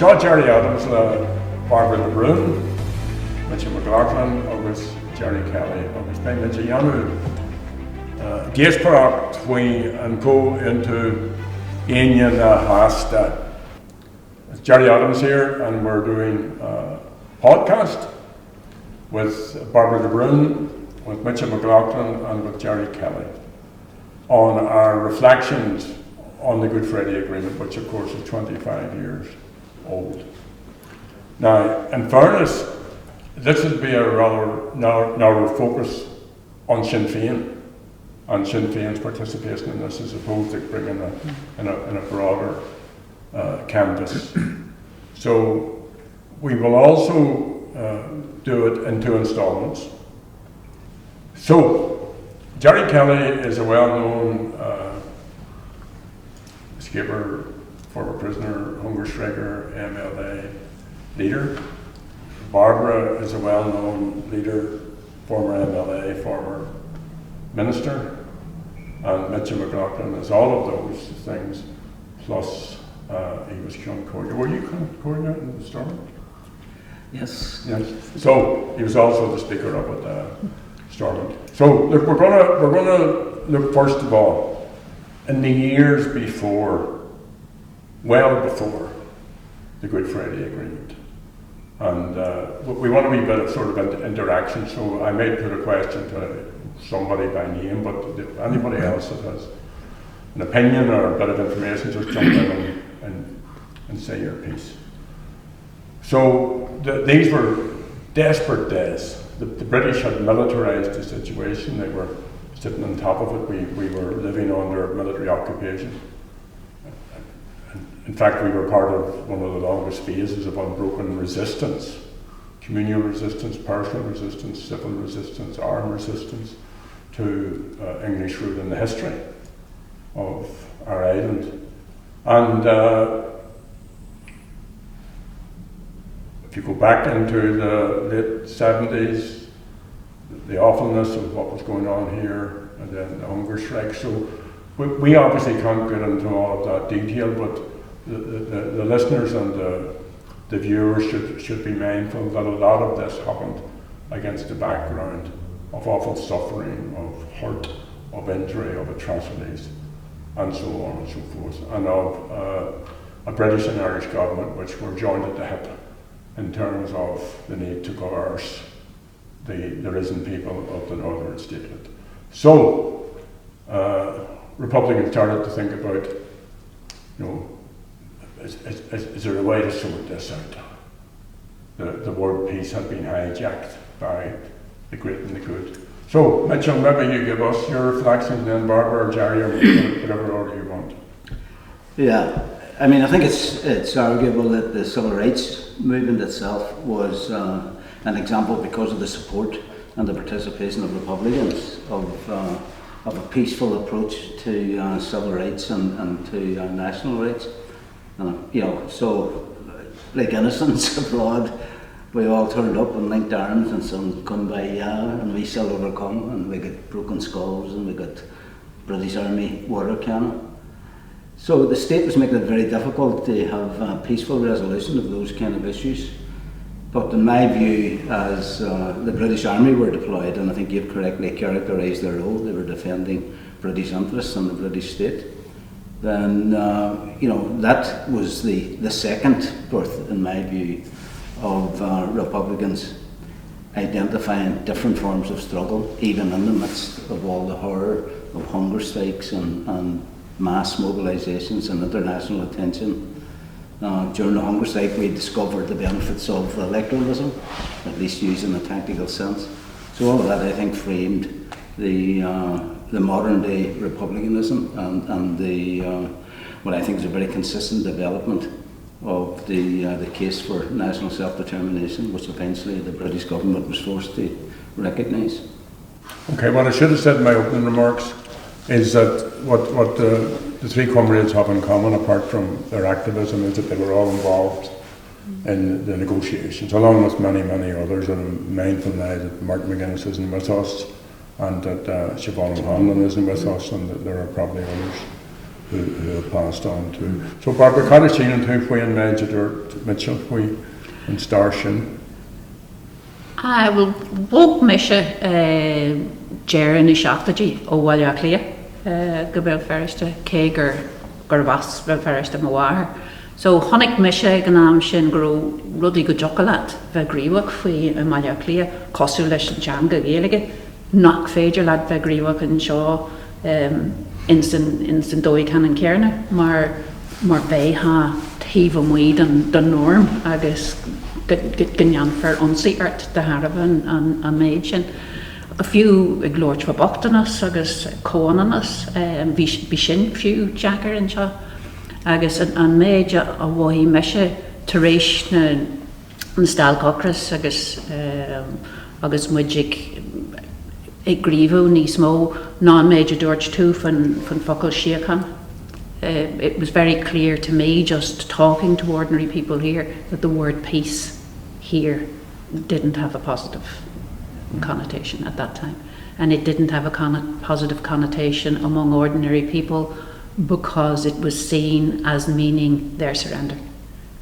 Seo Gerry Adams le Bairbre Brún, McLaughlin agus Gerry Kelly agus ben Yanu. Gaesparach we and go into Union Hasta. Gerry Adams here, and we're doing a podcast with Bairbre Brún, with McLaughlin, and with Gerry Kelly on our reflections on the Good Friday Agreement, which of course is 25 years old. Now, in fairness, this would be a rather narrow focus on Sinn Féin and Sinn Féin's participation in this, as opposed to bringing in a broader canvas. So we will also do it in two instalments. So Gerry Kelly is a well-known escaper, former prisoner, hunger striker, MLA leader. Bairbre is a well-known leader, former MLA, former minister, and McLaughlin is all of those things, plus he was coordinator. Were you coordinator in the storm? Yes. Yes. So he was also the speaker up at Stormont. So look, we're gonna look first of all in the years before, well before the Good Friday Agreement, and we want a wee bit of sort of interaction. So I may put a question to somebody by name, but anybody else that has an opinion or a bit of information, just jump in and say your piece. So these were desperate days. The British had militarised the situation. They were sitting on top of it. We were living under military occupation. In fact, we were part of one of the longest phases of unbroken resistance: communal resistance, personal resistance, civil resistance, armed resistance to English rule in the history of our island. And if you go back into the late 70s, the awfulness of what was going on here, and then the hunger strike. So we obviously can't get into all of that detail, but the listeners and the viewers should be mindful that a lot of this happened against the background of awful suffering, of hurt, of injury, of atrocities, and so on and so forth, and of a British and Irish government which were joined at the hip in terms of the need to coerce the risen people of the Northern Statehood. So Republicans started to think about, is there a way to sort this out? The word peace had been hijacked by the great and the good. So, Mitchell, maybe you give us your reflections, then Bairbre or Gerry, or whatever order you want. Yeah, I mean, I think it's arguable that the civil rights movement itself was an example, because of the support and the participation of Republicans, of a peaceful approach to civil rights and to national rights. So like innocents abroad, we all turned up and linked arms, and some come by, and we still overcome, and we got broken skulls, and we got British Army water cannon. So the state was making it very difficult to have a peaceful resolution of those kind of issues. But in my view, as the British Army were deployed, and I think you've correctly characterised their role, they were defending British interests and the British state, then that was the second birth, in my view, of Republicans identifying different forms of struggle, even in the midst of all the horror of hunger strikes and mass mobilisations and international attention. During the hunger strike, we discovered the benefits of electoralism, at least used in a tactical sense. So all of that, I think, framed the modern day republicanism and the what I think is a very consistent development of the case for national self-determination, which eventually the British government was forced to recognise. Okay, what I should have said in my opening remarks is that what the three comrades have in common, apart from their activism, is that they were all involved in the negotiations, along with many, many others. And I'm mindful now that Mark McGuinness isn't with us, and that Siobhan O'Hanlon isn't with us, and that there are probably others who have passed on to. So Bairbre Cottage and who Wayne Major Mitchell we and Starshin. I will walk Misha Gerry and Shaftaji o Walla Clear Gabel Ferrista Kager Garbas Ferrista Mawar. So Honig Misha Ganam Shin grow Ruddy Good Jocolat Vegriwak Fee and Walla Clear Cosulish and Janga Gaelige Knock Fager Lad Vegriwak and Shaw instant Doi Cannon Kerner Mar Beha Tiva Weed and the norm I guess Ganyan for unseart the Haravan and Majin. A few glorch for Boctonus, agus Coananus, Bishin few Jacker and Shaw, agus and Major a Wahi Mesha, Teresh and Stalcockras, agus Mujik Egrivo, Nismo, non Major George too, from Focal Sheakan. It was very clear to me, just talking to ordinary people here, that the word peace here didn't have a positive connotation at that time. And it didn't have a positive connotation among ordinary people because it was seen as meaning their surrender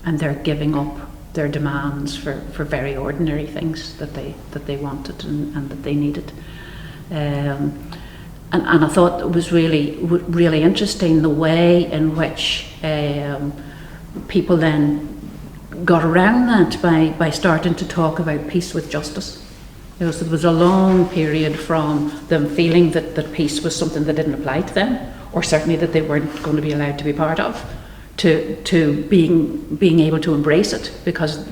and their giving up their demands for very ordinary things that they wanted and that they needed. And I thought it was really interesting the way in which people then got around that by starting to talk about peace with justice. There was a long period from them feeling that peace was something that didn't apply to them, or certainly that they weren't going to be allowed to be part of, to being able to embrace it, because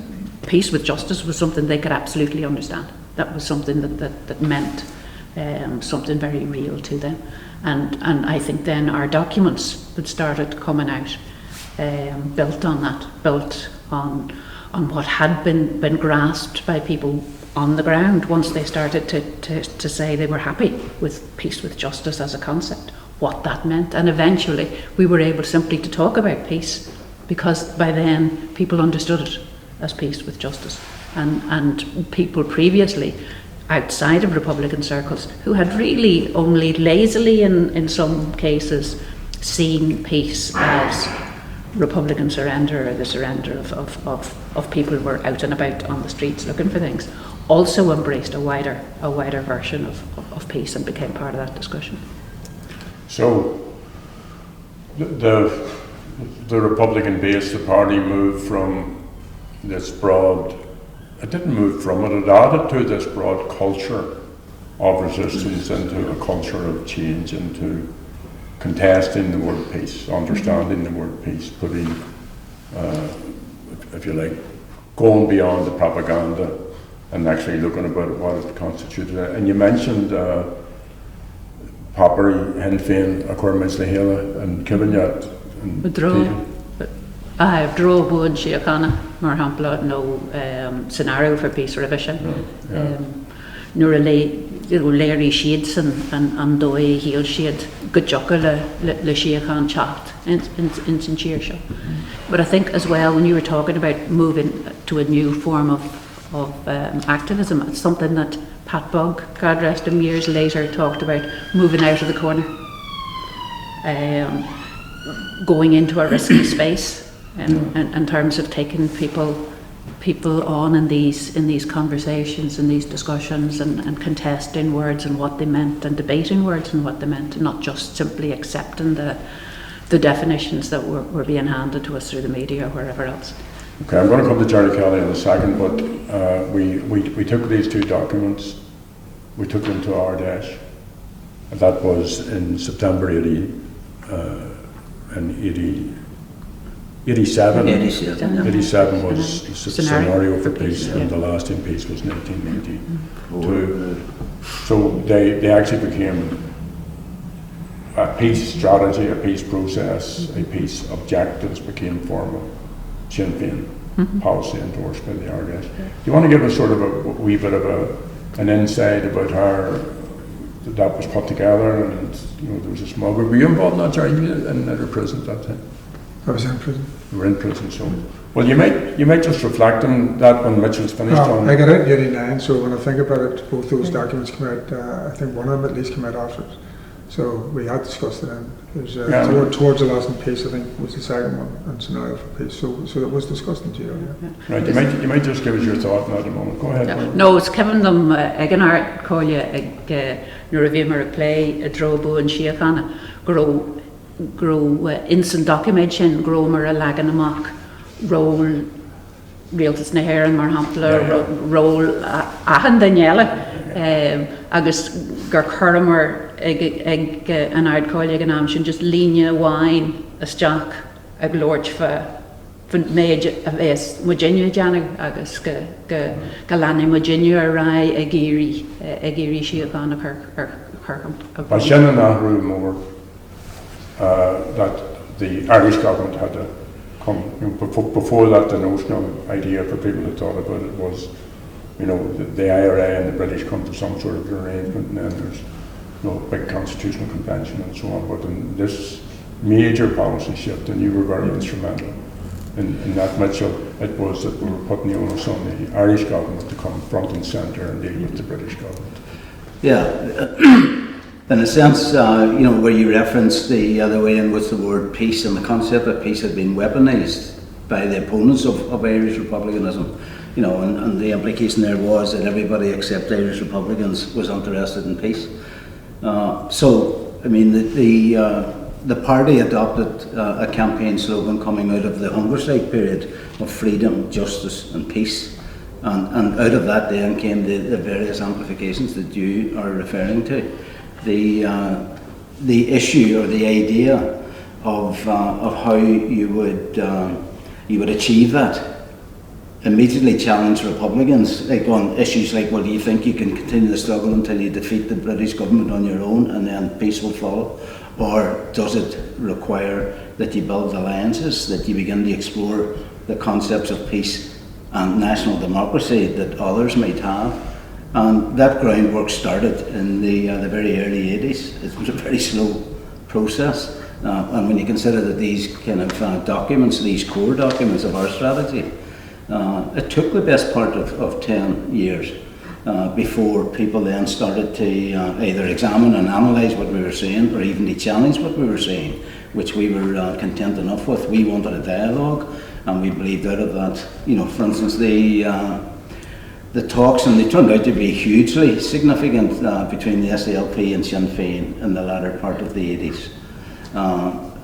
peace with justice was something they could absolutely understand. That was something that meant something very real to them. And I think then our documents that started coming out built on that, built on what had been grasped by people on the ground once they started to say they were happy with peace with justice as a concept, what that meant. And eventually we were able simply to talk about peace because by then people understood it as peace with justice. And people previously outside of Republican circles who had really only lazily in some cases seen peace as Republican surrender or the surrender of people who were out and about on the streets looking for things, also embraced a wider version of peace and became part of that discussion. So the Republican base, the party moved from this broad, it didn't move from it, it added to this broad culture of resistance into a culture of change, into contesting the word peace, understanding the word peace, putting, if you like, going beyond the propaganda and actually looking about what it constituted. And you mentioned Poppery, Henfane, Acormidslehela and Kivinyat. I have drove wood Shiakana, Marhampla, no scenario for peace revision. Larry Shades and Doi Heel Shade, good jocker le Shiakan chat in Sincere. But I think as well, when you were talking about moving to a new form of activism, it's something that Pat Bugg, God rest him, years later talked about, moving out of the corner, going into a risky space. In terms of taking people on in these conversations, in these discussions, and contesting words and what they meant, and debating words and what they meant, and not just simply accepting the definitions that were being handed to us through the media or wherever else. Okay, I'm going to come to Gerry Kelly in a second, but we took these two documents, we took them to Ardash, and that was in September 87 was the scenario for peace, and the lasting peace was 1992. So they actually became a peace strategy, a peace process, a peace objectives became formal Sinn Féin policy endorsed by the Ardash. Do you want to give us sort of a wee bit of an insight about how that was put together? And there was a small group. Were you involved in that, Gerry, in the prison at that time? I was in prison. You were in prison, so well. You might just reflect on that when Mitchell's finished. I got out in '89, so when I think about it, both those documents came out. I think one of them at least came out after it. So we had discussed it then. There's, Yeah. towards the loss in peace, I think, was the second one, and scenario for peace. So it was discussed in GL, yeah. Right, you might just give us your thought now at the moment. Go ahead. Bairbre. No, it's Kevin them ag an art call you nor a vimmer a play a drobo and shiakana grow instant documentation grow mar a lagan amok roll realtas na hair and mar hampler roll ahan Daniela agus gur curmer ag an art call you an amshin just linia wine a stock ag lorch for méid a bheits Virginia Janet agus go lani Virginia rai a Gerry siad gan By Shannon Nahru more that the Irish government had to come, before that the notion of idea for people that thought about it was, the IRA and the British come to some sort of arrangement, and then there's big constitutional convention and so on. But in this major policy shift, and you were very instrumental in that much of it was that we were putting the onus on the Irish government to come front and centre and deal with the British government. Yeah, in a sense, where you referenced the other way in which the word peace and the concept of peace had been weaponised by the opponents of Irish republicanism, and the implication there was that everybody except Irish Republicans was interested in peace. The party adopted a campaign slogan coming out of the hunger strike period of freedom, justice and peace. And out of that then came the various amplifications that you are referring to. The issue or the idea of how you would achieve that immediately challenged Republicans on issues like, well, do you think you can continue the struggle until you defeat the British government on your own and then peace will follow? Or does it require that you build alliances, that you begin to explore the concepts of peace and national democracy that others might have? And that groundwork started in the very early 80s. It was a very slow process. And when you consider that these kind of documents, these core documents of our strategy, it took the best part of 10 years before people then started to either examine and analyse what we were saying or even to challenge what we were saying, which we were content enough with. We wanted a dialogue and we believed out of that. For instance, the talks, and they turned out to be hugely significant between the SDLP and Sinn Féin in the latter part of the 80s.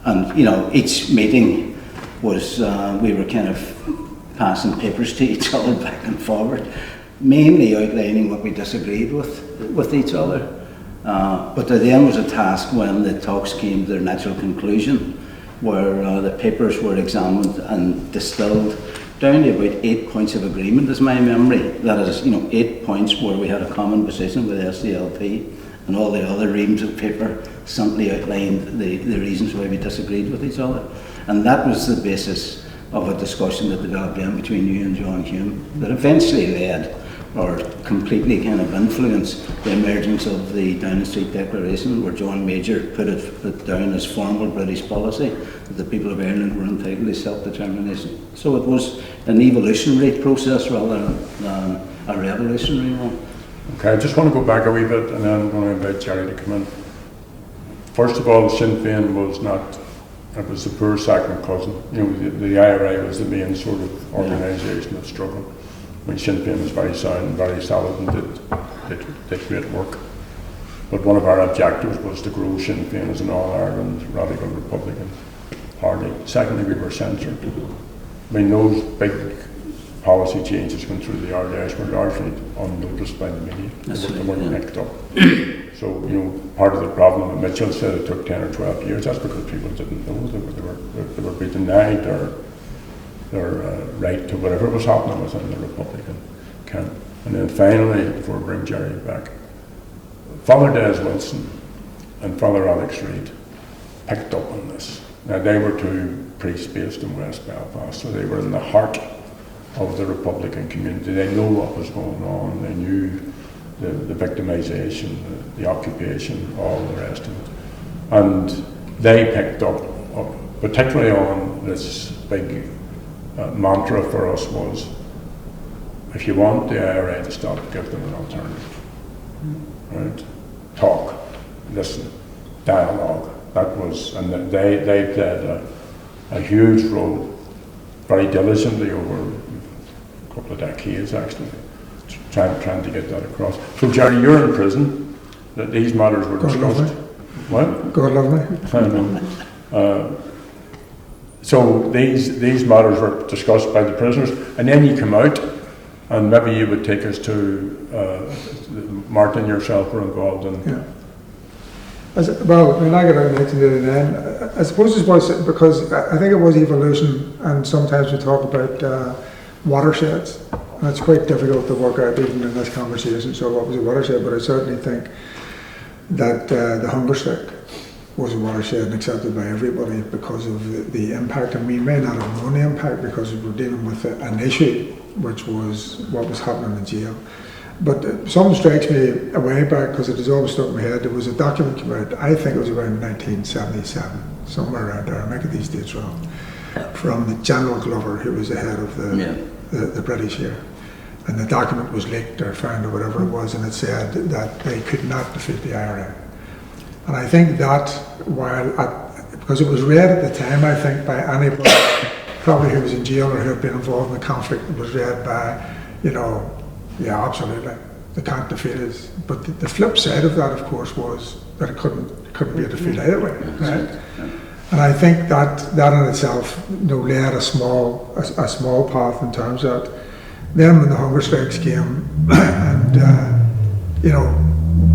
And each meeting was, we were kind of passing papers to each other back and forward, mainly outlining what we disagreed with each other. But there then was a task when the talks came to their natural conclusion, where the papers were examined and distilled down to about 8 points of agreement, is my memory. That is, 8 points where we had a common position with SDLP, and all the other reams of paper simply outlined the reasons why we disagreed with each other. And that was the basis of a discussion that developed then between you and John Hume that eventually led or completely kind of influenced the emergence of the Downing Street Declaration, where John Major put it down as formal British policy that the people of Ireland were entitled to self-determination. So it was an evolutionary process rather than a revolutionary one. Okay, I just want to go back a wee bit and then I'm going to invite Gerry to come in. First of all, Sinn Féin was not, it was the poor second cousin. The IRA was the main sort of organisation of struggle. Sinn Féin was very sound and very solid and did great work. But one of our objectives was to grow Sinn Féin as an all-Ireland radical Republican party. Secondly, we were censored. Those big policy changes went through the RDS were largely unnoticed by the media. They weren't picked up. So, part of the problem that Mitchell said it took 10 or 12 years, that's because people didn't know they were being denied their right to whatever was happening within the Republican camp. And then finally, before I bring Gerry back, Father Des Wilson and Father Alex Reid picked up on this. Now, they were two priests based in West Belfast, so they were in the heart of the Republican community. They knew what was going on, they knew the victimisation, the occupation, all the rest of it. And they picked up, particularly on this big mantra for us was, if you want the IRA to stop, give them an alternative. Right? Talk, listen, dialogue. That was, and they played a huge role, very diligently over a couple of decades actually, trying to get that across. So Gerry, you're in prison, that these matters were God love discussed. me. What? God love me. I know. So these matters were discussed by the prisoners, and then you come out, and maybe you would take us to Martin, yourself were involved in. Yeah. Well, when I got out in 1989, I suppose it was because I think it was evolution, and sometimes we talk about watersheds, and it's quite difficult to work out even in this conversation. So what was a watershed? But I certainly think that the hunger strike was a watershed and accepted by everybody because of the impact, and we may not have known the impact because we were dealing with an issue which was what was happening in jail. But something strikes me a way back, because it has always stuck in my head. There was a document came out, I think it was around 1977, somewhere around there, I might get these dates wrong, from the General Glover, who was the head of the British here. And the document was leaked or found or whatever it was, and it said that they could not defeat the IRA. And I think that, because it was read at the time, I think, by anybody probably who was in jail or who had been involved in the conflict, it was read by, yeah, absolutely, they can't defeat us. But the flip side of that, of course, was that it couldn't be a defeat either way, right? And I think that in itself, led a small path in terms of that. Then when the hunger strikes came, and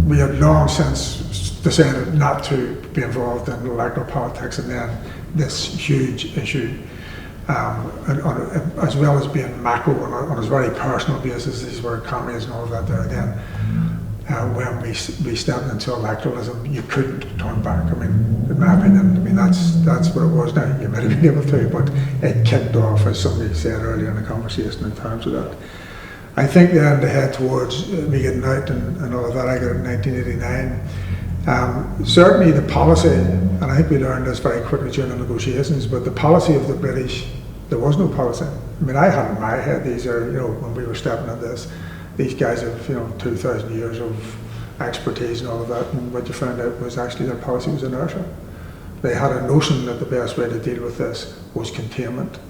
we had long since decided not to be involved in electoral politics, and then this huge issue. As well as being macro on a very personal basis, these were commies and all of that there. Then when we stepped into electoralism, you couldn't turn back. I mean, in my opinion, that's what it was now. You might have been able to, but it kicked off, as somebody said earlier in the conversation, in terms of that. I think then to head towards me getting out and all of that, I got it in 1989. Certainly the policy, and I think we learned this very quickly during the negotiations, but the policy of the British, there was no policy. I mean, I had in my head, these are, when we were stepping at this, these guys have, 2,000 years of expertise and all of that, and what you found out was actually their policy was inertia. They had a notion that the best way to deal with this was containment,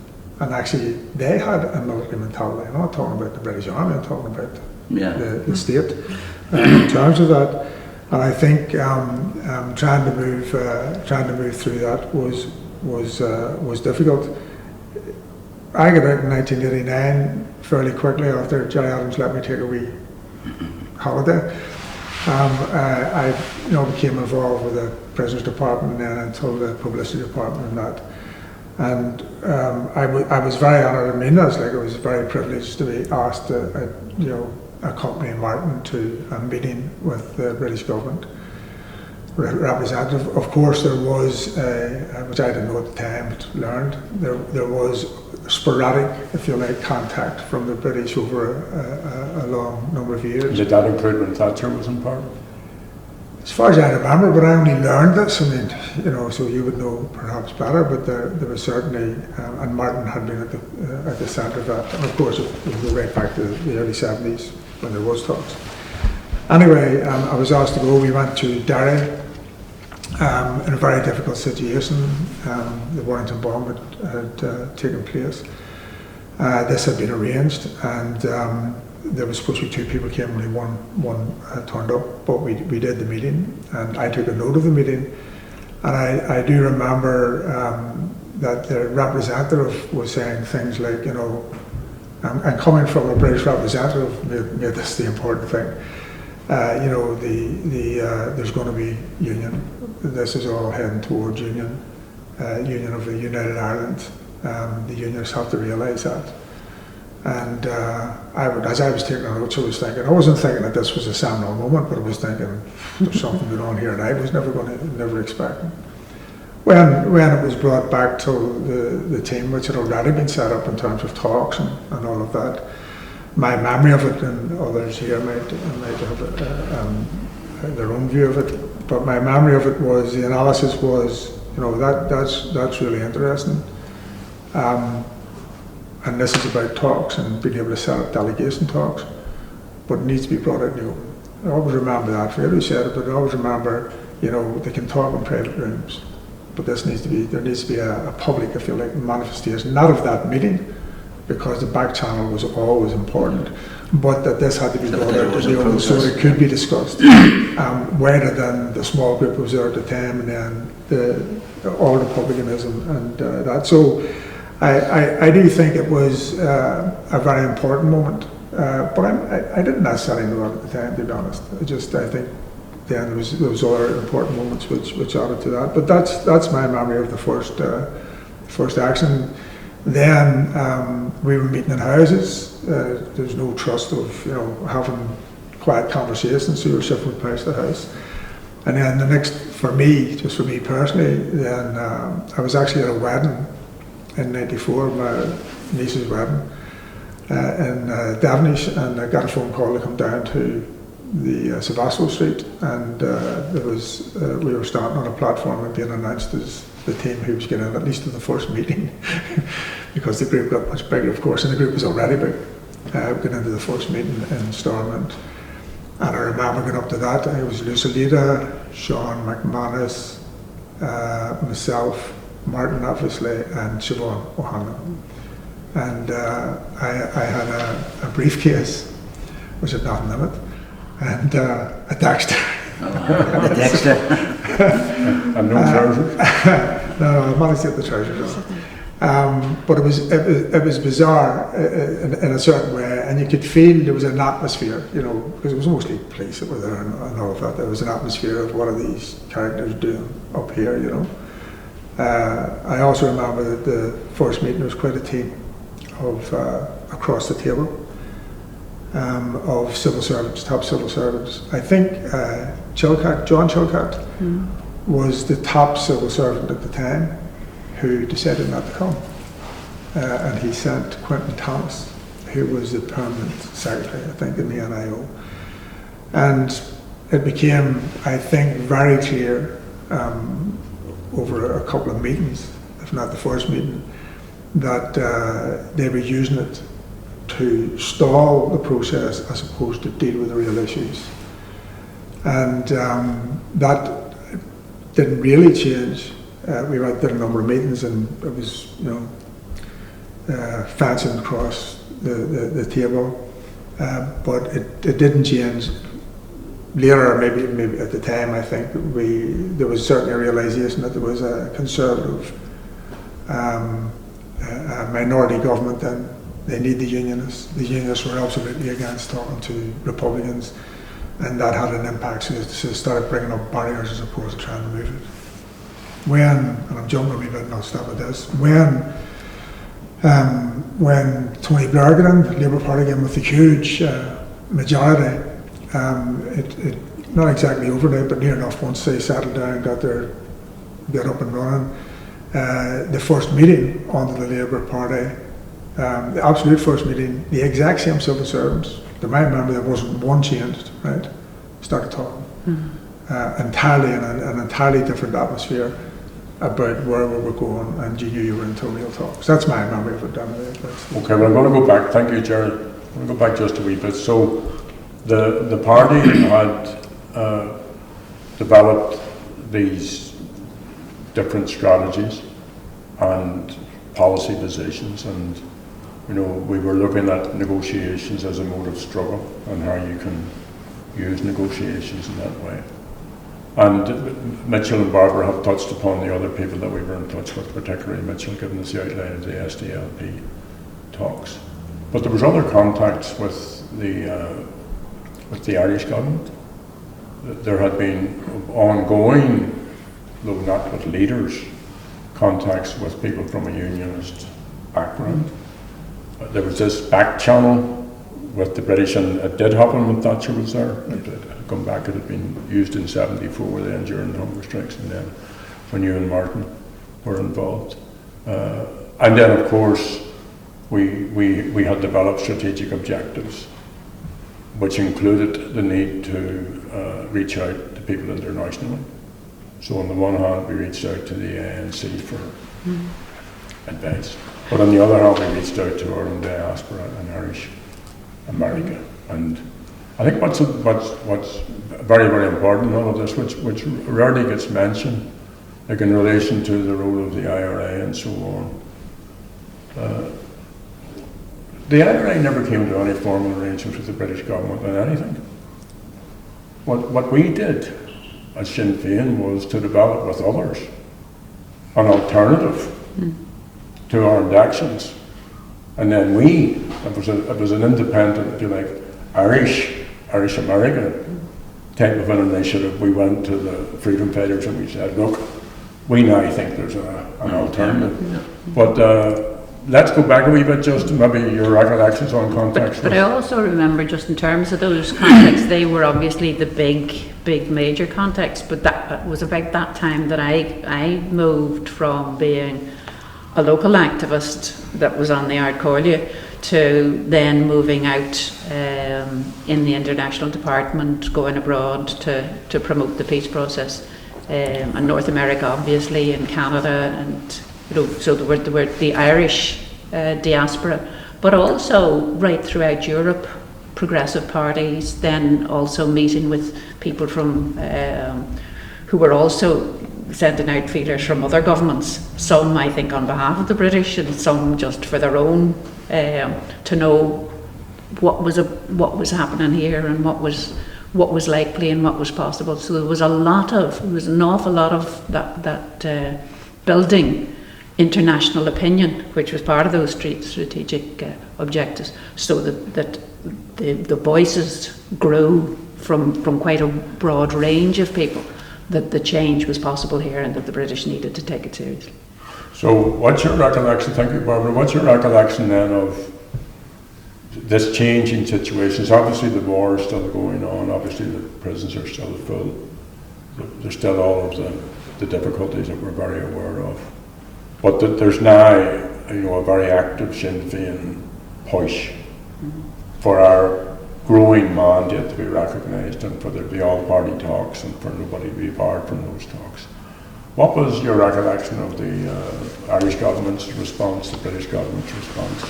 and actually they had a military mentality. I'm not talking about the British Army, I'm talking about the state in terms of that. And I think trying to move through that was difficult. I got out in 1989 fairly quickly after Gerry Adams let me take a wee holiday. I became involved with the prisoners department and then until the publicity department and that. And I was very honoured. I mean, I was very privileged to be asked to accompany Martin to a meeting with the British government representative. Of course, there was, which I didn't know at the time, but learned, there was sporadic, if you like, contact from the British over a long number of years. Did that include when Thatcher was in power? As far as I remember, but I only learned this, I mean, so you would know perhaps better, but there was certainly, and Martin had been at the centre of that. And of course, it would go right back to the early 70s when there was talks. Anyway, I was asked to go. We went to Derry in a very difficult situation. The Warrington bomb had taken place. This had been arranged, and there was supposed to be two people came, only one turned up, but we did the meeting, and I took a note of the meeting, and I do remember that the representative was saying things like, and coming from a British representative made this the important thing. There's going to be union. This is all heading towards union of the United Ireland. The unions have to realise that. And as I was taking notes, I was thinking, I wasn't thinking that this was a seminal moment, but I was thinking there's something going on here, and I was never expecting. When it was brought back to the team, which had already been set up in terms of talks and all of that, my memory of it, and others here might have their own view of it, but my memory of it was, the analysis was, that's really interesting. And this is about talks and being able to set up delegation talks, but it needs to be brought out in the open. I always remember that, I forget who said it, but I always remember You know, they can talk in private rooms, but there needs to be a public, if you like, manifestation, not of that meeting, because the back channel was always important, but that this had to be brought out to the open so it could be discussed, rather than the small group who was there at the time, and then all republicanism and that. So I do think it was a very important moment, but I didn't necessarily know that at the time, to be honest. I think then there was other important moments which added to that. But that's my memory of the first action. Then we were meeting in houses. There's no trust of, you know, having quiet conversations, so you were shifting from house to house. And then the next, for me personally, then I was actually at a wedding in '94, my niece's wedding in Devonish, and I got a phone call to come down to the Sevastopol Street, and we were standing on a platform and being announced as the team who was getting in, at least to the first meeting, because the group got much bigger, of course, and the group was already big. Got into the first meeting in Stormont, and I remember going up to that. It was Lucilita, Sean McManus, myself, Martin obviously, and Siobhan O'Hanlon. And I had a briefcase which had nothing in it, and a Dexter. The Dexter. And no trousers? No, I managed to get the trousers on. But it was bizarre in a certain way, and you could feel there was an atmosphere, you know, because it was mostly police that were there and all of that. There was an atmosphere of what are these characters doing up here, you know. I also remember that the first meeting was quite a team of across the table of civil servants, top civil servants. I think John Chilcott was the top civil servant at the time who decided not to come. And he sent Quentin Thomas, who was the permanent secretary, I think, in the NIO. And it became, I think, very clear over a couple of meetings, if not the first meeting, that they were using it to stall the process as opposed to deal with the real issues. And that didn't really change. We did a number of meetings, and it was, you know, fencing across the table, but it didn't change. Later, maybe at the time, I think there was certainly a realization that there was a conservative minority government, and they need the Unionists. The Unionists were absolutely against talking to Republicans, and that had an impact. So they started bringing up barriers as opposed to trying to move it. And I'm jumping a wee bit and I'll stop at this, when Tony Blair got in, the Labour Party came with a huge majority, it not exactly overnight, but near enough, once they settled down, got up and running, the first meeting under the Labour Party, the absolute first meeting, the exact same civil servants, to my memory there wasn't one changed, right, started talking. Entirely in an entirely different atmosphere about where we were going, and you knew you were into real talk. So that's my memory of it, anyway. Okay, well I'm going to go back, thank you Gerry, I'm going to go back just a wee bit. So the party had developed these different strategies and policy positions, and you know, we were looking at negotiations as a mode of struggle and how you can use negotiations in that way. And Mitchell and Bairbre have touched upon the other people that we were in touch with, particularly Mitchell giving us the outline of the SDLP talks. But there was other contacts with the Irish government. There had been ongoing, though not with leaders, contacts with people from a unionist background. There was this back channel with the British, and it did happen when Thatcher was there. It had come back, it had been used in '74 then during the hunger strikes, and then when you and Martin were involved. And then of course we had developed strategic objectives, which included the need to reach out to people internationally. So on the one hand we reached out to the ANC for advice, but on the other hand we reached out to our own diaspora in Irish America, and I think what's very, very important in all of this, which rarely gets mentioned, like in relation to the role of the IRA and so on. The IRA never came to any formal arrangements with the British government on anything. What we did as Sinn Féin was to develop with others an alternative to armed actions. And then it was an independent, if you like, Irish-American type of an initiative. We went to the freedom fighters and we said, look, we now think there's an alternative. But let's go back a wee bit, just maybe your recollections on context. But I also remember, just in terms of those contexts, they were obviously the big major contexts, but that was about that time that I moved from being a local activist that was on the Ard Comhairle to then moving out in the international department, going abroad to promote the peace process, and North America obviously, and Canada, and so there were the Irish diaspora, but also right throughout Europe, progressive parties, then also meeting with people from who were also sending out feelers from other governments, some I think on behalf of the British and some just for their own, to know what was happening here and what was likely and what was possible. So there was an awful lot of that building international opinion, which was part of those strategic objectives, so that the voices grew from quite a broad range of people, that the change was possible here and that the British needed to take it seriously. So what's your recollection, thank you Bairbre, what's your recollection then of this changing situations? Obviously the war is still going on, obviously the prisons are still full, there's still all of the difficulties that we're very aware of. But there's now, a very active Sinn Féin push for our growing mandate to be recognised and for there to be all-party talks and for nobody to be barred from those talks. What was your recollection of the Irish government's response, the British government's response?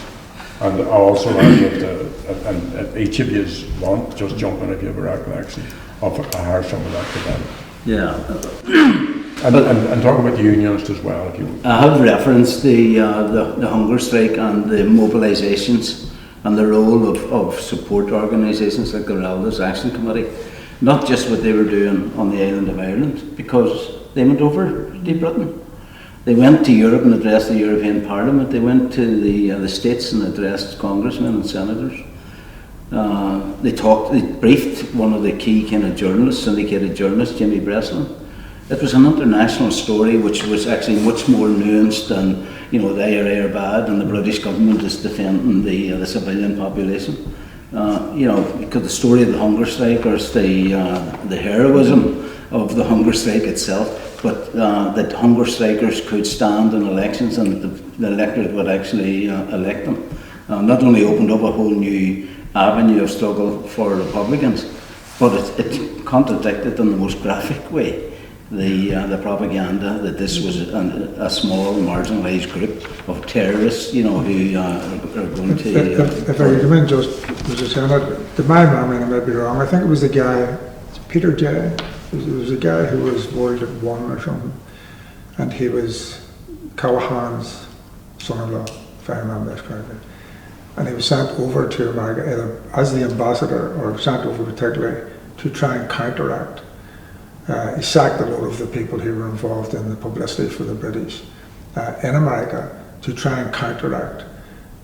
And also and each of you want, just jump in if you have a recollection of how some of that developed. Yeah. And talk about the unionists as well, if you would. I have referenced the hunger strike and the mobilisations and the role of support organisations like the Elders Action Committee, not just what they were doing on the island of Ireland, because they went over to Britain. They went to Europe and addressed the European Parliament. They went to the States and addressed congressmen and senators. They briefed one of the key kind of journalists, syndicated journalists, Jimmy Breslin. It was an international story which was actually much more nuanced than, the IRA are bad and the British government is defending the civilian population. Because the story of the hunger strike or the heroism of the hunger strike itself, but that hunger strikers could stand in elections and that the electorate would actually elect them. Not only opened up a whole new avenue of struggle for Republicans, but it contradicted in the most graphic way the propaganda that this was a small marginalised group of terrorists, who are going to... If I come in just saying that, to my memory, and I might be wrong, I think it was the guy, Peter J. It was a guy who was World War I or something, and he was Callahan's son-in-law, if I remember this correctly. And he was sent over to America either as the ambassador or sent over particularly to try and counteract. He sacked a lot of the people who were involved in the publicity for the British in America to try and counteract.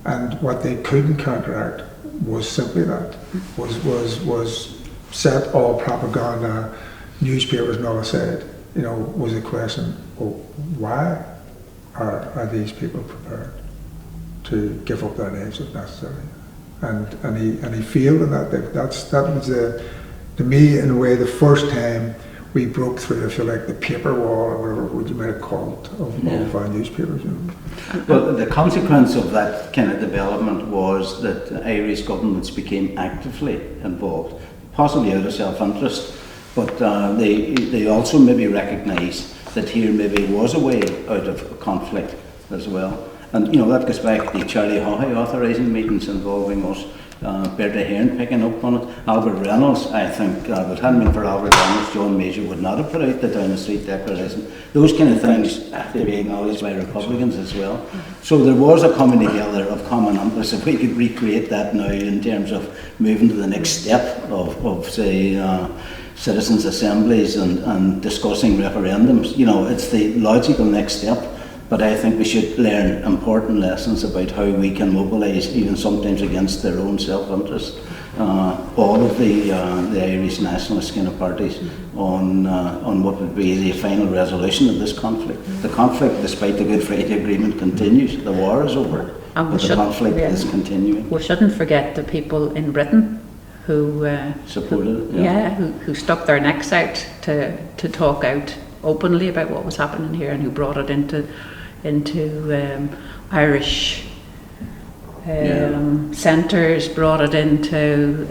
And what they couldn't counteract was simply that, was set all propaganda, newspapers and all aside, was the question, well, why are these people prepared to give up their lives if necessary? And he failed in that. That was to me, in a way, the first time we broke through, if you like, the paper wall, or whatever you might have called it, of our newspapers. Well, the consequence of that kind of development was that Irish governments became actively involved, possibly out of self-interest, but they also maybe recognised that here maybe was a way out of conflict as well. And that goes back to Charlie Haughey authorising meetings involving us Bairbre Hearn picking up on it. Albert Reynolds, I think, if it hadn't been for Albert Reynolds, John Major would not have put out the Down the Street Declaration. Those kind of things have to be acknowledged by Republicans as well. So there was a coming together of common interests. If we could recreate that now in terms of moving to the next step of say, citizens' assemblies and discussing referendums, you know, it's the logical next step. But I think we should learn important lessons about how we can mobilise, even sometimes against their own self-interest, all of the Irish nationalist kind of parties on what would be the final resolution of this conflict. The conflict, despite the Good Friday Agreement, continues. The war is over, but the conflict is continuing. We shouldn't forget the people in Britain who supported it. Who stuck their necks out to talk out openly about what was happening here, and who brought it into Irish centres, brought it into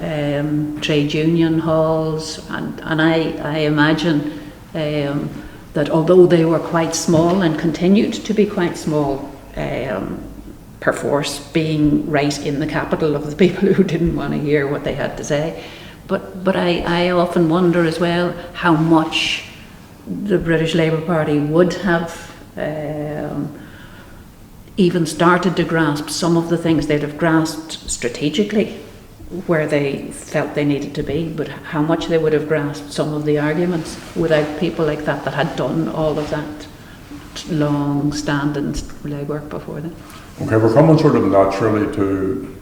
trade union halls, and I imagine that although they were quite small and continued to be quite small, perforce being right in the capital of the people who didn't want to hear what they had to say, but I often wonder as well how much the British Labour Party would have even started to grasp some of the things they'd have grasped strategically where they felt they needed to be, but how much they would have grasped some of the arguments without people like that had done all of that long-standing legwork before them. Okay, we're coming sort of naturally to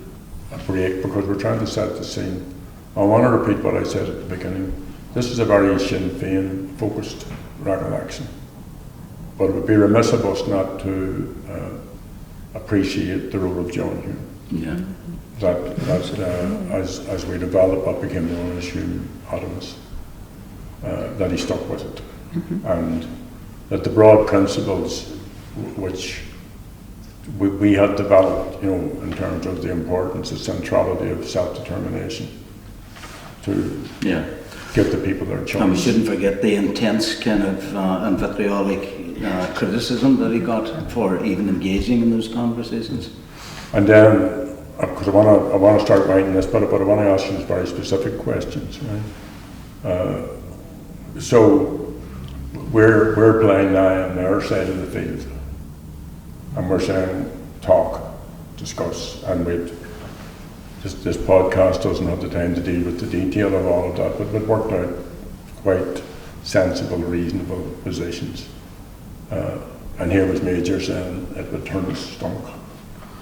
a break because we're trying to set the scene. I want to repeat what I said at the beginning. This is a very Sinn Féin focused recollection, but it would be remiss of us not to appreciate the role of John Hume. Yeah. That as we develop what became known as Hume Atomus, that he stuck with it, and that the broad principles which we had developed, you know, in terms of the importance, the centrality of self-determination, to give the people their choice. And we shouldn't forget the intense kind of and vitriolic criticism that he got for even engaging in those conversations. And then, because I want to start writing this, but I want to ask you very specific questions, right? So we're playing now on their side of the field, and we're saying talk, discuss, and this podcast doesn't have the time to deal with the detail of all of that, but we've worked out quite sensible, reasonable positions. And here was Major saying it would turn us stomach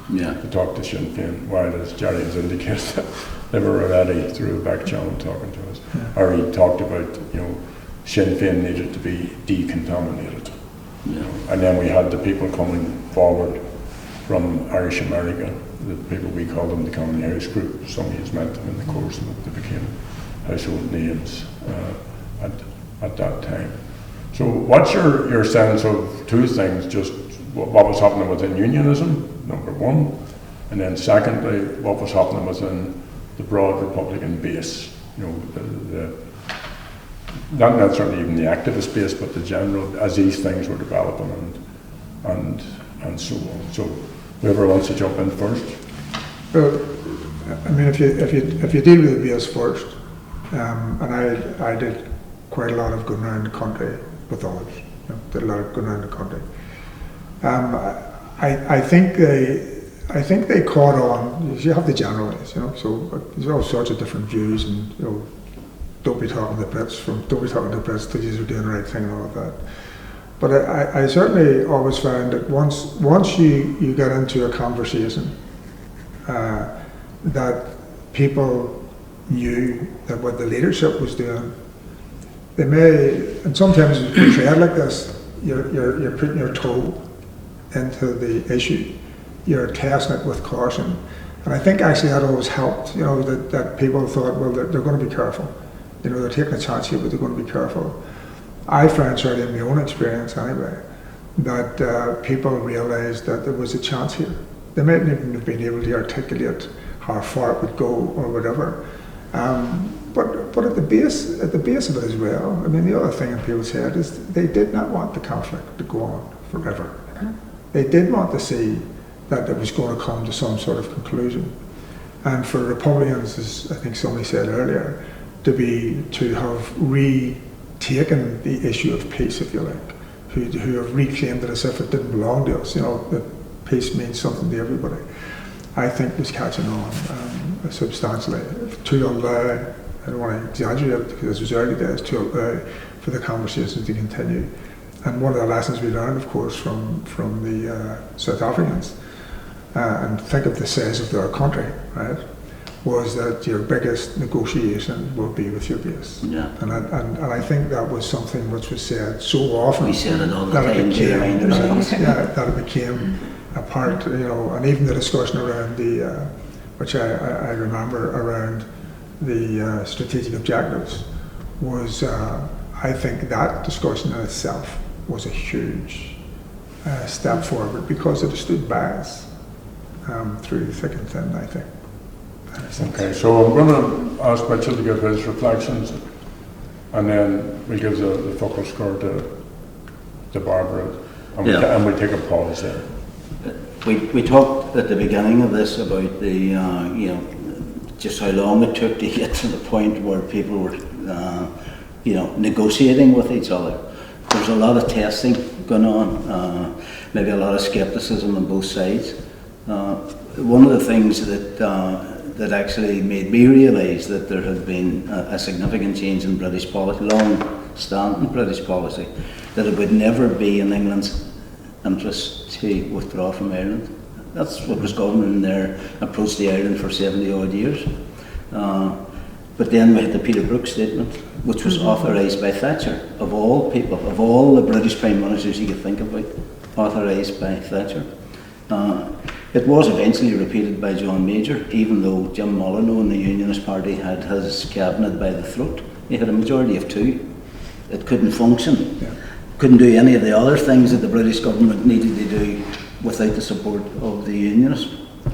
to talk to Sinn Féin, while, as Gerry has indicated, they were already through a back channel talking to us. Or he talked about, you know, Sinn Féin needed to be decontaminated. And then we had the people coming forward from Irish America, the people we call them the Common Irish Group. Some of you met them in the course, and they became household names at that time. So what's your sense of two things, just what was happening within unionism, number one, and then secondly, what was happening within the broad Republican base, you know, the not necessarily even the activist base, but the general, as these things were developing and so on. So whoever wants to jump in first. Well, I mean, if you deal with the base first, and I did quite a lot of going around the country with others, you know, did a lot of going around the country. I think they caught on. You have to generalise, you know. So there's all sorts of different views, and you know, don't be talking to the Brits till you're doing the right thing and all of that. But I certainly always found that once you get into a conversation, that people knew that what the leadership was doing, they may, and sometimes it's portrayed like this, you're putting your toe into the issue, you're testing it with caution. And I think actually that always helped, you know, that people thought, well, they're going to be careful. You know, they're taking a chance here, but they're going to be careful. I found, certainly in my own experience anyway, that people realised that there was a chance here. They mightn't even have been able to articulate how far it would go or whatever. But at the base of it as well, I mean, the other thing that people said is they did not want the conflict to go on forever. They did want to see that it was going to come to some sort of conclusion. And for Republicans, as I think somebody said earlier, to have retaken the issue of peace, if you like, who have reclaimed it as if it didn't belong to us, that peace means something to everybody, I think was catching on substantially. To allow, I don't want to exaggerate because this was early days, to allow for the conversations to continue. And one of the lessons we learned, of course, from the South Africans, and think of the size of their country, right, was that your biggest negotiation will be with your base. Yeah. And I think that was something which was said so often. We said it all the that time, to remind ourselves. that it became a part, and even the discussion around which I remember around the strategic objectives was, I think that discussion in itself was a huge step forward because it stood by us through thick and thin, I think. Okay, so I'm going to ask Mitchell to give his reflections, and then we give the focal score to Bairbre, and we take a pause there. We talked at the beginning of this about the just how long it took to get to the point where people were negotiating with each other. There's a lot of testing going on, maybe a lot of skepticism on both sides. One of the things that actually made me realise that there had been a significant change in British policy, long-standing British policy, that it would never be in England's interest to withdraw from Ireland. That's what was governing their approach to Ireland for 70 odd years. But then we had the Peterborough Statement, which was authorised by Thatcher, of all people, of all the British Prime Ministers you could think about, authorised by Thatcher. It was eventually repeated by John Major, even though Jim Molyneux in the Unionist Party had his cabinet by the throat. He had a majority of 2. It couldn't function. Yeah. Couldn't do any of the other things that the British government needed to do without the support of the Unionist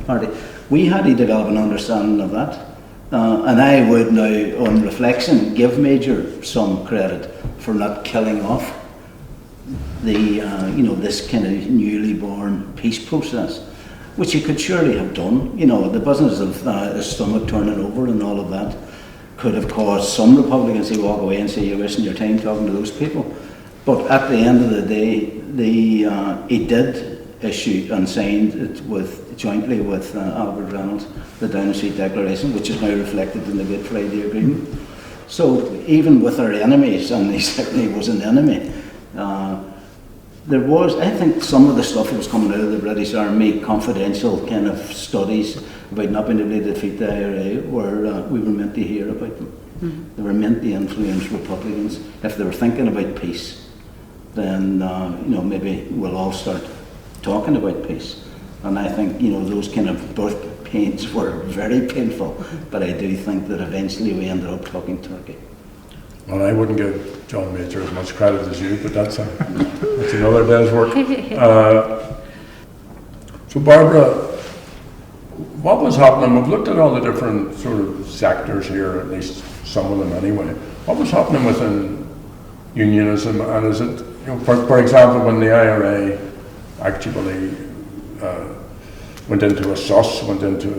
Party. We had to develop an understanding of that. And I would now, on reflection, give Major some credit for not killing off the, this kind of newly born peace process, which he could surely have done. The business of his stomach turning over and all of that could have caused some Republicans to walk away and say, you're wasting your time talking to those people. But at the end of the day, he did issue and signed it jointly with Albert Reynolds, the Downing Street Declaration, which is now reflected in the Good Friday Agreement. So even with our enemies, and he certainly was an enemy, there was, I think, some of the stuff that was coming out of the British Army, confidential kind of studies about not being able to defeat the IRA, where we were meant to hear about them. Mm-hmm. They were meant to influence Republicans. If they were thinking about peace, then maybe we'll all start talking about peace. And I think those kind of birth pains were very painful, but I do think that eventually we ended up talking Turkey. Well, I wouldn't give John Major as much credit as you, but that's another day's work. So Bairbre, what was happening? We've looked at all the different sort of sectors here, at least some of them anyway. What was happening within unionism, and is it, for example, when the IRA actually went into a SUS, went into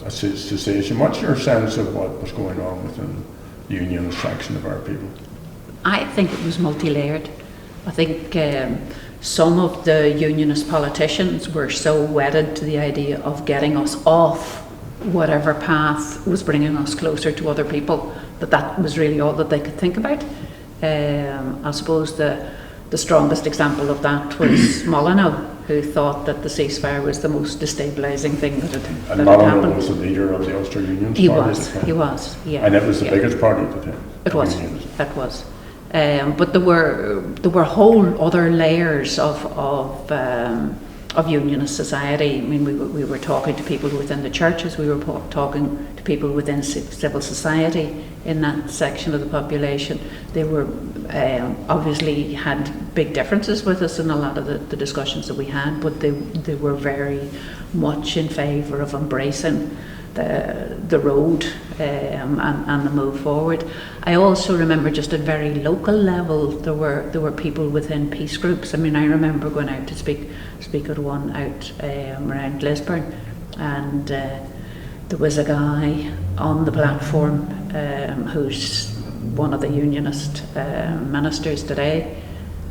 a cessation, what's your sense of what was going on within the unionist section of our people? I think it was multi-layered. I think some of the unionist politicians were so wedded to the idea of getting us off whatever path was bringing us closer to other people, that was really all that they could think about. I suppose the strongest example of that was Molyneux, who thought that the ceasefire was the most destabilising thing that had happened. And Molyneux was the leader of the Ulster Union He Party. was, yeah. And it was the biggest party at the time. It was. But there were whole other layers of unionist society. I mean, we were talking to people within the churches, we were talking to people within civil society in that section of the population. They were obviously had big differences with us in a lot of the discussions that we had, but they were very much in favour of embracing the road and the move forward. I also remember just at very local level there were people within peace groups. I mean, I remember going out to speak at one out around Lisburn, and there was a guy on the platform who's one of the unionist ministers today,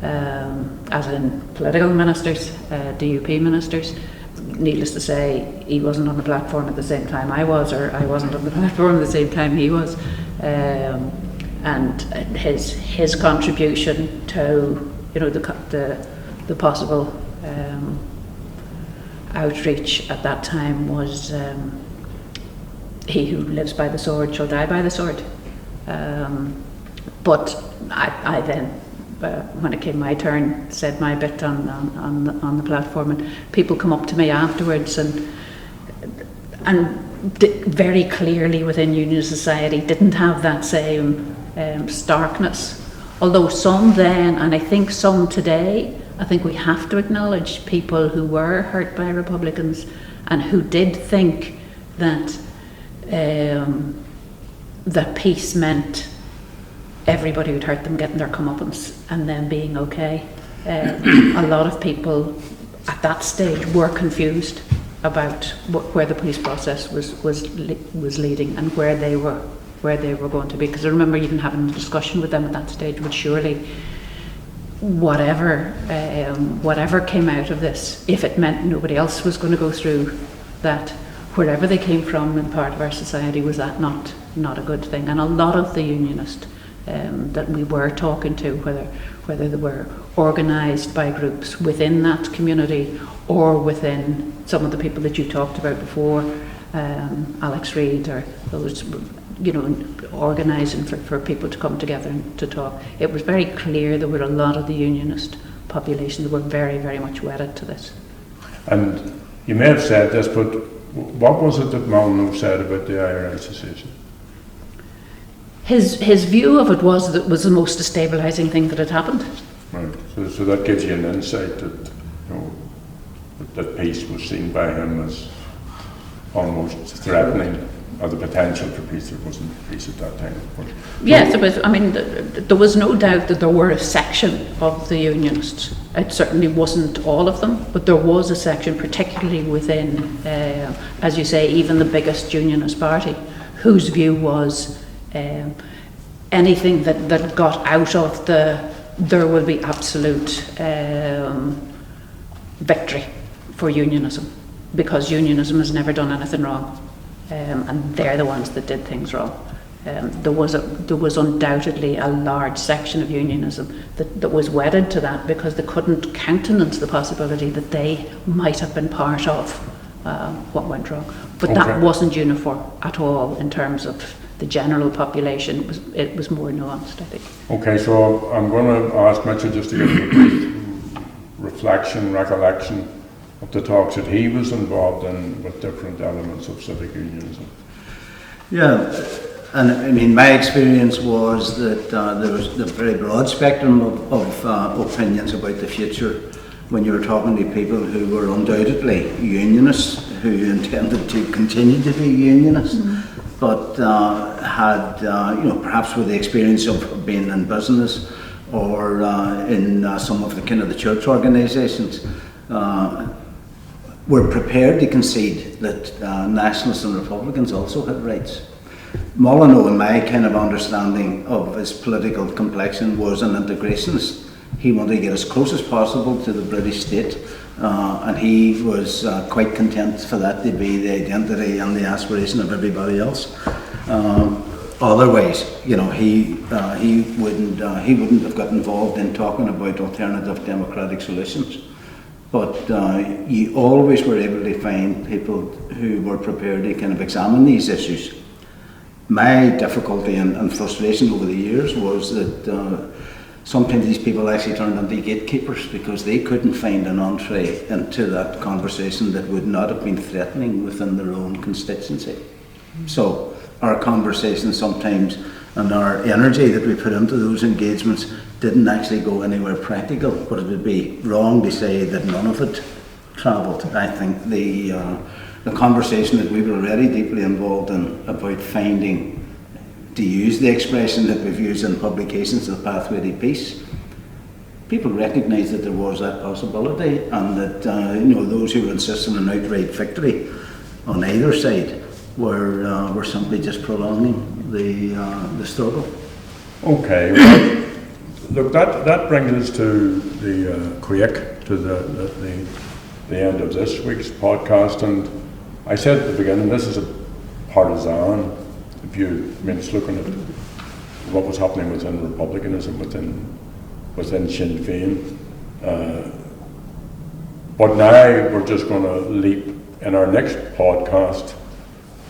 as in political ministers, DUP ministers. Needless to say, he wasn't on the platform at the same time I was, or I wasn't on the platform at the same time he was. And his contribution to, you know, the possible outreach at that time was he who lives by the sword shall die by the sword. But I then, when it came my turn, said my bit on the platform, and people come up to me afterwards and very clearly within Union Society didn't have that same starkness. Although some then, and I think some today, I think we have to acknowledge people who were hurt by Republicans and who did think that that peace meant everybody who'd hurt them getting their comeuppance and then being okay. A lot of people at that stage were confused about where the peace process was leading and where they were going to be. Because I remember even having a discussion with them at that stage. But surely, whatever came out of this, if it meant nobody else was going to go through that, wherever they came from in part of our society, was that not a good thing? And a lot of the unionists that we were talking to, whether they were organised by groups within that community or within some of the people that you talked about before, Alex Reid, or those, you know, organising for people to come together and to talk. It was very clear there were a lot of the unionist population that were very, very much wedded to this. And you may have said this, but what was it that Molyneux said about the IRA cessation? His view of it was that it was the most destabilising thing that had happened. Right. So that gives you an insight that, you know, that peace was seen by him as almost threatening, or the potential for peace. There wasn't peace at that time, of course. Yes, there was. I mean, there was no doubt that there were a section of the unionists. It certainly wasn't all of them, but there was a section, particularly within, as you say, even the biggest unionist party, whose view was anything that got out of there will be absolute victory for unionism, because unionism has never done anything wrong, and they're the ones that did things wrong. There was undoubtedly a large section of unionism that was wedded to that because they couldn't countenance the possibility that they might have been part of what went wrong. But okay. That wasn't uniform at all in terms of the general population. It was more nuanced, I think. Okay, so I'm going to ask Mitchell just to give you a brief recollection of the talks that he was involved in with different elements of civic unionism. Yeah, and I mean, my experience was that there was a very broad spectrum of opinions about the future when you were talking to people who were undoubtedly unionists, who intended to continue to be unionists, but had, perhaps with the experience of being in business or in some of the kind of the church organisations, were prepared to concede that nationalists and Republicans also had rights. Molyneux, in my kind of understanding of his political complexion, was an integrationist. He wanted to get as close as possible to the British state, and he was quite content for that to be the identity and the aspiration of everybody else. Otherwise, he wouldn't have got involved in talking about alternative democratic solutions. But you always were able to find people who were prepared to kind of examine these issues. My difficulty and frustration over the years was that sometimes these people actually turned into gatekeepers because they couldn't find an entree into that conversation that would not have been threatening within their own constituency. So our conversations sometimes and our energy that we put into those engagements didn't actually go anywhere practical, but it would be wrong to say that none of it travelled. I think the conversation that we were already deeply involved in about finding, to use the expression that we've used in publications, the pathway to peace, people recognised that there was that possibility, and that those who were insisting on outright victory on either side we're simply just prolonging the struggle. Okay, well, look, that brings us to the creek, to the end of this week's podcast. And I said at the beginning, this is a partisan view. I mean, it's looking at what was happening within republicanism, within Sinn Féin. But now we're just going to leap in our next podcast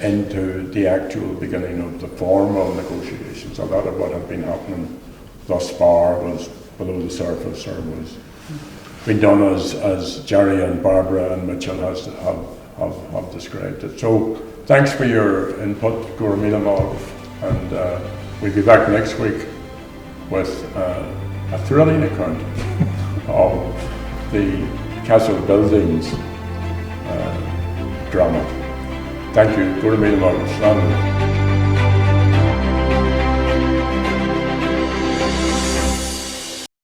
into the actual beginning of the formal negotiations. A lot of what had been happening thus far was below the surface, or was being done as Gerry and Bairbre and Mitchell have described it. So thanks for your input, Gura Míle Mág, and we'll be back next week with a thrilling account of the castle buildings drama. Thank you, Gura Míle Mág.